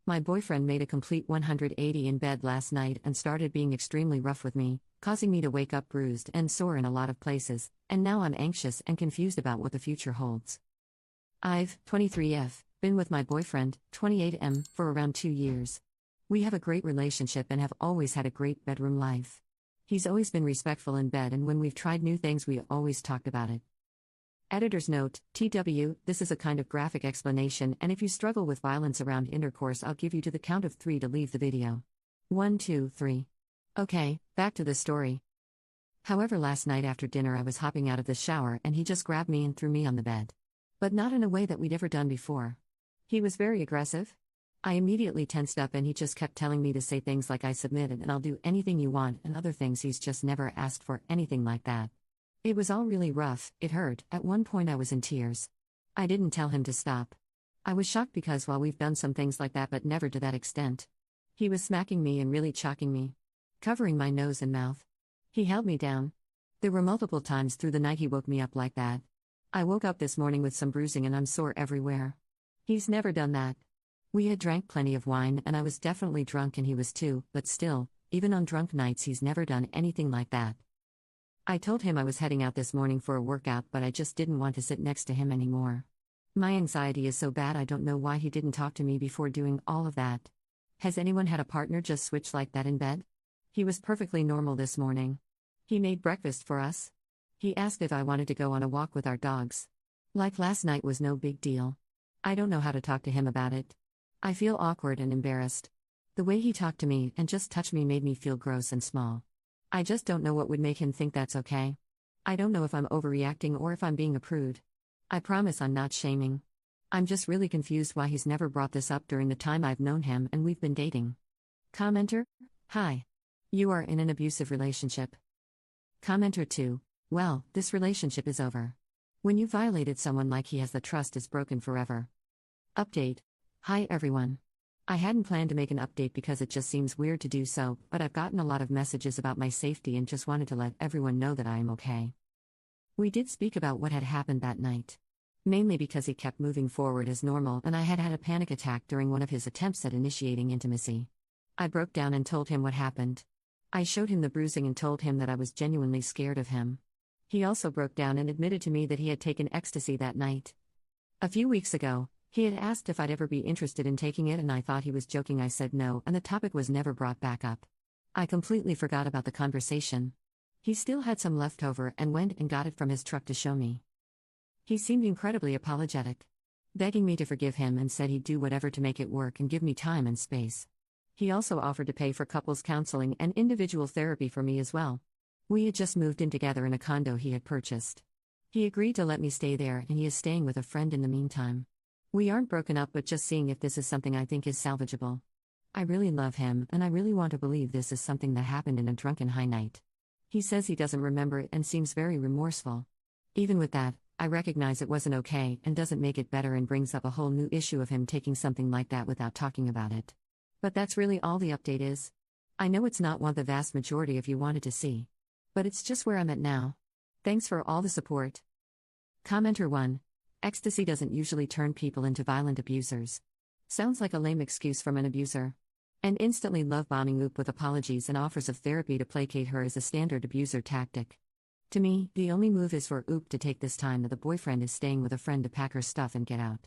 My boyfriend made a complete 180 in bed last night and started being extremely rough with me, causing me to wake up bruised and sore in a lot of places, and now I'm anxious and confused about what the future holds. I've, 23F, been with my boyfriend, 28M, for around 2 years. We have a great relationship and have always had a great bedroom life. He's always been respectful in bed, and when we've tried new things, we always talked about it. Editor's note: TW, this is a kind of graphic explanation, and if you struggle with violence around intercourse, I'll give you to the count of 3 to leave the video. 1, 2, 3. Okay, back to the story. However, last night after dinner, I was hopping out of the shower and he just grabbed me and threw me on the bed. But not in a way that we'd ever done before. He was very aggressive. I immediately tensed up and he just kept telling me to say things like "I submitted and I'll do anything you want," and other things he's just never asked for, anything like that. It was all really rough, it hurt, at one point I was in tears. I didn't tell him to stop. I was shocked because while we've done some things like that, but never to that extent. He was smacking me and really choking me. Covering my nose and mouth. He held me down. There were multiple times through the night he woke me up like that. I woke up this morning with some bruising and I'm sore everywhere. He's never done that. We had drank plenty of wine and I was definitely drunk and he was too, but still, even on drunk nights he's never done anything like that. I told him I was heading out this morning for a workout, but I just didn't want to sit next to him anymore. My anxiety is so bad, I don't know why he didn't talk to me before doing all of that. Has anyone had a partner just switch like that in bed? He was perfectly normal this morning. He made breakfast for us. He asked if I wanted to go on a walk with our dogs. Like last night was no big deal. I don't know how to talk to him about it. I feel awkward and embarrassed. The way he talked to me and just touched me made me feel gross and small. I just don't know what would make him think that's okay. I don't know if I'm overreacting or if I'm being a prude. I promise I'm not shaming. I'm just really confused why he's never brought this up during the time I've known him and we've been dating. Commenter: Hi. You are in an abusive relationship. Commenter 2: Well, this relationship is over. When you violated someone like he has, the trust is broken forever. Update: Hi everyone. I hadn't planned to make an update because it just seems weird to do so, but I've gotten a lot of messages about my safety and just wanted to let everyone know that I am okay. We did speak about what had happened that night. Mainly because he kept moving forward as normal and I had had a panic attack during one of his attempts at initiating intimacy. I broke down and told him what happened. I showed him the bruising and told him that I was genuinely scared of him. He also broke down and admitted to me that he had taken ecstasy that night. A few weeks ago, he had asked if I'd ever be interested in taking it and I thought he was joking. I said no, and the topic was never brought back up. I completely forgot about the conversation. He still had some left over and went and got it from his truck to show me. He seemed incredibly apologetic, begging me to forgive him and said he'd do whatever to make it work and give me time and space. He also offered to pay for couples counseling and individual therapy for me as well. We had just moved in together in a condo he had purchased. He agreed to let me stay there and he is staying with a friend in the meantime. We aren't broken up, but just seeing if this is something I think is salvageable. I really love him and I really want to believe this is something that happened in a drunken high night. He says he doesn't remember it and seems very remorseful. Even with that, I recognize it wasn't okay and doesn't make it better and brings up a whole new issue of him taking something like that without talking about it. But that's really all the update is. I know it's not what the vast majority of you wanted to see. But it's just where I'm at now. Thanks for all the support. Commenter 1: Ecstasy doesn't usually turn people into violent abusers. Sounds like a lame excuse from an abuser. And instantly love-bombing Oop with apologies and offers of therapy to placate her is a standard abuser tactic. To me, the only move is for Oop to take this time that the boyfriend is staying with a friend to pack her stuff and get out.